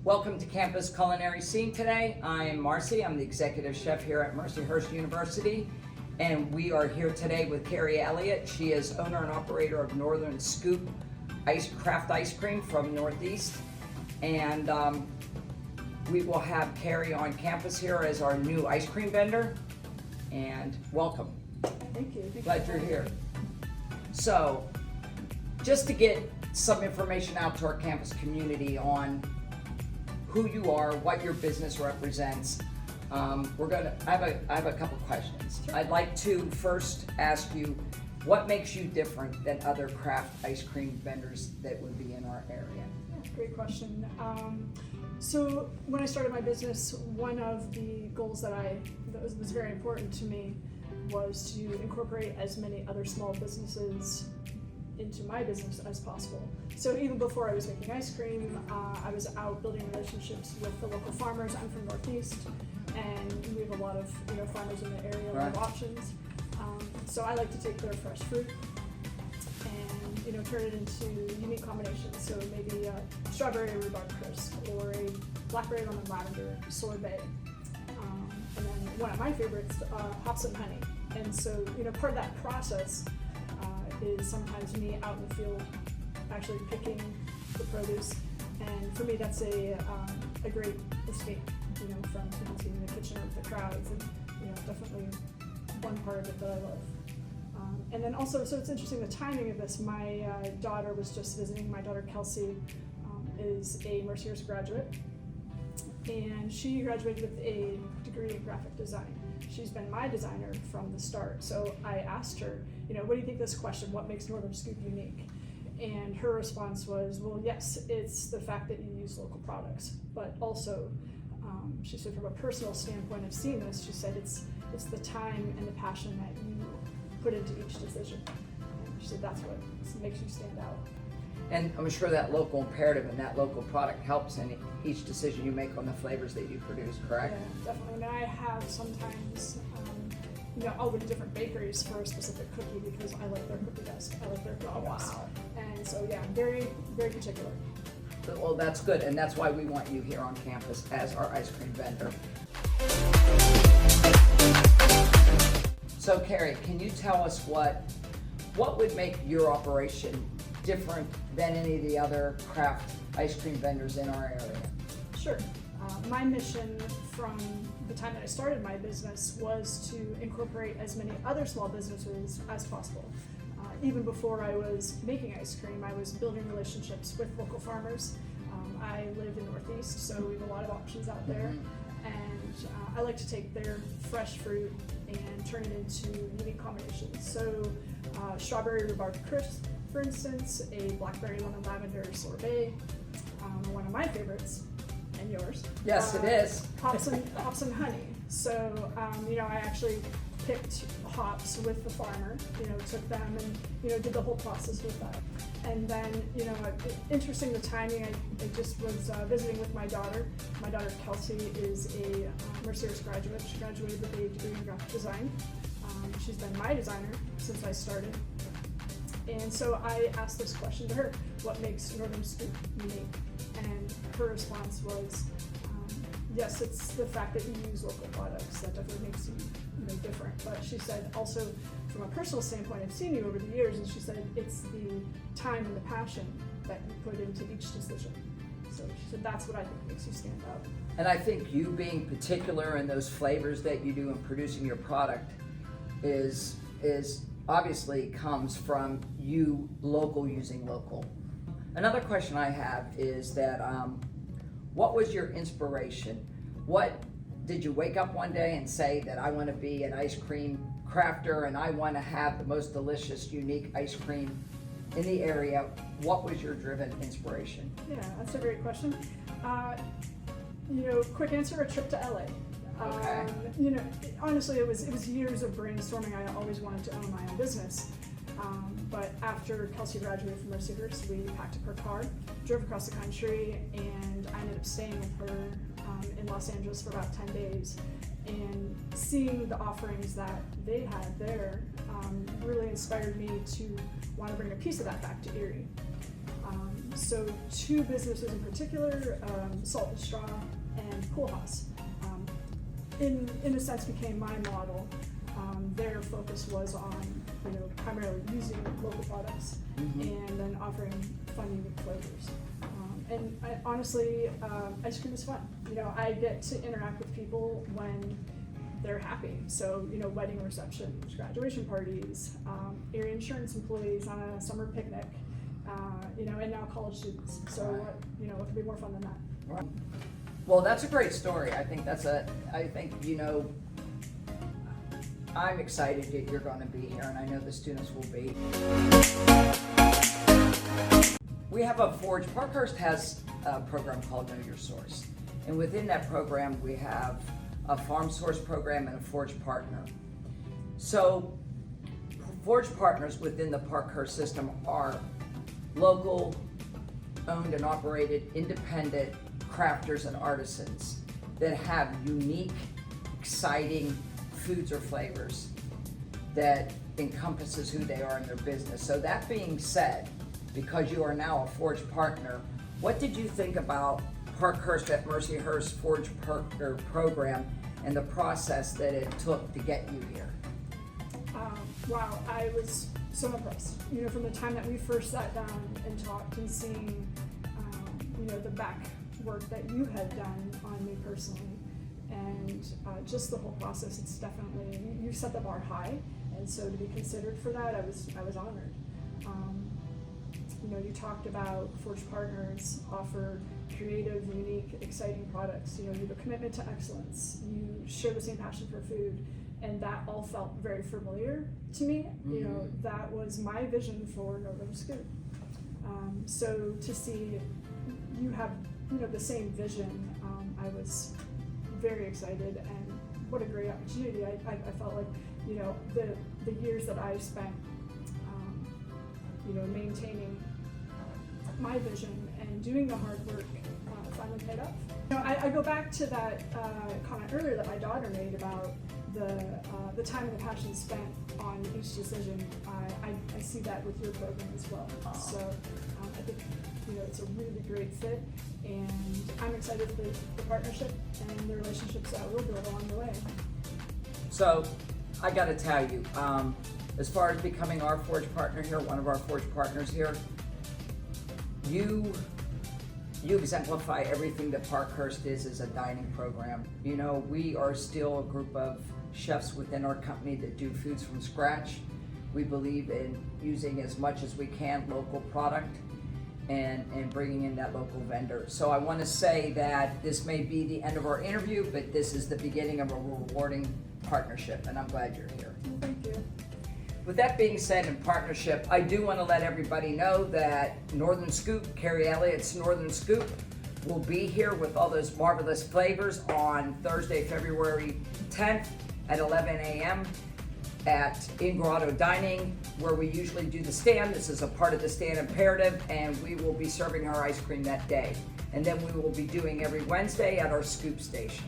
Welcome to Campus Culinary Scene today. I'm Marcy. I'm the executive chef here at Mercyhurst University, and we are here today with Karey Elliott. She is owner and operator of Northern Scoop craft ice cream from Northeast, and we will have Karey on campus here as our new ice cream vendor. And welcome. Thank you. Glad you're here. So, just to get some information out to our campus community on who you are, what your business represents, I have a couple questions. Sure. I'd like to first ask you, what makes you different than other craft ice cream vendors that would be in our area? Yeah, great question. So when I started my business, one of the goals that was very important to me was to incorporate as many other small businesses into my business as possible. So even before I was making ice cream, I was out building relationships with the local farmers. I'm from Northeast, and we have a lot of farmers in the area, a lot of options. So I like to take their fresh fruit and turn it into unique combinations. So maybe a strawberry rhubarb crisp or a blackberry lemon lavender sorbet. And then one of my favorites, hops and honey. And so part of that process is sometimes me out in the field actually picking the produce, and for me that's a great escape from being in the kitchen or with the crowds, and definitely one part of it that I love. And then also, so it's interesting the timing of this. My daughter was just visiting. My daughter Kelsey is a Mercyhurst graduate, and she graduated with a degree in graphic design. She's been my designer from the start. So I asked her, what do you think of this question? What makes Northern Scoop unique? And her response was, well, yes, it's the fact that you use local products, but also, she said from a personal standpoint of seeing this, she said it's the time and the passion that you put into each decision. And she said that's what makes you stand out. And I'm sure that local imperative and that local product helps in each decision you make on the flavors that you produce, correct? Yeah, definitely. And I have sometimes, I'll go to different bakeries for a specific cookie because I like their cookie desk. I like their cookie desk. Wow. And so, yeah, very, very particular. Well, that's good, and that's why we want you here on campus as our ice cream vendor. So, Karey, can you tell us what would make your operation different than any of the other craft ice cream vendors in our area? Sure. My mission from the time that I started my business was to incorporate as many other small businesses as possible. Even before I was making ice cream, I was building relationships with local farmers. I live in Northeast, so we have a lot of options out there. And I like to take their fresh fruit and turn it into unique combinations. So strawberry rhubarb crisp, for instance, a blackberry lemon lavender sorbet, one of my favorites, and yours. Yes, it is. Hops and honey. So, I actually picked hops with the farmer, took them and, did the whole process with that. And then, interesting the timing, I just was visiting with my daughter. My daughter Kelsey is a Mercyhurst graduate. She graduated with a degree in graphic design. She's been my designer since I started. And so I asked this question to her, what makes Northern Scoop unique? And her response was, yes, it's the fact that you use local products. That definitely makes you different. But she said also, from a personal standpoint, I've seen you over the years, and she said it's the time and the passion that you put into each decision. So she said that's what I think makes you stand out. And I think you being particular in those flavors that you do in producing your product is obviously comes from you using local. Another question I have is that what was your inspiration? What did you wake up one day and say that I want to be an ice cream crafter and I want to have the most delicious, unique ice cream in the area? What was your driven inspiration? Yeah, that's a great question. Quick answer, a trip to LA. Okay. Honestly, it was years of brainstorming. I always wanted to own my own business. But after Kelsey graduated from Mercyhurst, we packed up her car, drove across the country, and I ended up staying with her in Los Angeles for about 10 days. And seeing the offerings that they had there really inspired me to want to bring a piece of that back to Erie. So two businesses in particular, Salt and Straw and Pool House, in a sense became my model. Their focus was on, primarily using local products and then offering fun, unique flavors. And honestly, ice cream is fun. I get to interact with people when they're happy. So, wedding receptions, graduation parties, area insurance employees on a summer picnic, and now college students. So, what could be more fun than that? Right. Well, that's a great story. I'm excited that you're going to be here, and I know the students will be. We have Parkhurst has a program called Know Your Source. And within that program, we have a farm source program and a Forge Partner. So, Forge Partners within the Parkhurst system are local, owned and operated, independent crafters and artisans that have unique, exciting foods or flavors that encompasses who they are in their business. So that being said, because you are now a Forge Partner, what did you think about Parkhurst at Mercyhurst Forge Partner program and the process that it took to get you here? Wow, I was so impressed. From the time that we first sat down and talked and seeing, the back work that you had done on me personally, and just the whole process. It's definitely, you set the bar high, and so to be considered for that, I was honored. You talked about Forge Partners offer creative, unique, exciting products. You have a commitment to excellence. You share the same passion for food, and that all felt very familiar to me. That was my vision for Northern Scoop. So to see you have the same vision, I was very excited, and what a great opportunity. I felt like the years that I spent maintaining my vision and doing the hard work finally paid off. I go back to that comment earlier that my daughter made about the time and the passion spent on each decision. I see that with your program as well. So I think it's a really great fit, and I'm excited for the partnership and the relationships that we'll build along the way. So I got to tell you, as far as becoming our Forge Partner here, one of our Forge Partners here, you exemplify everything that Parkhurst is as a dining program. We are still a group of chefs within our company that do foods from scratch. We believe in using as much as we can local product and bringing in that local vendor. So I want to say that this may be the end of our interview, but this is the beginning of a rewarding partnership, and I'm glad you're here. Thank you. With that being said, in partnership, I do want to let everybody know that Northern Scoop, Karey Elliott's Northern Scoop, will be here with all those marvelous flavors on Thursday, February 10th at 11 a.m. in Grotto Dining, where we usually do the stand. This is a part of the stand imperative, and we will be serving our ice cream that day. And then we will be doing every Wednesday at our Scoop Station.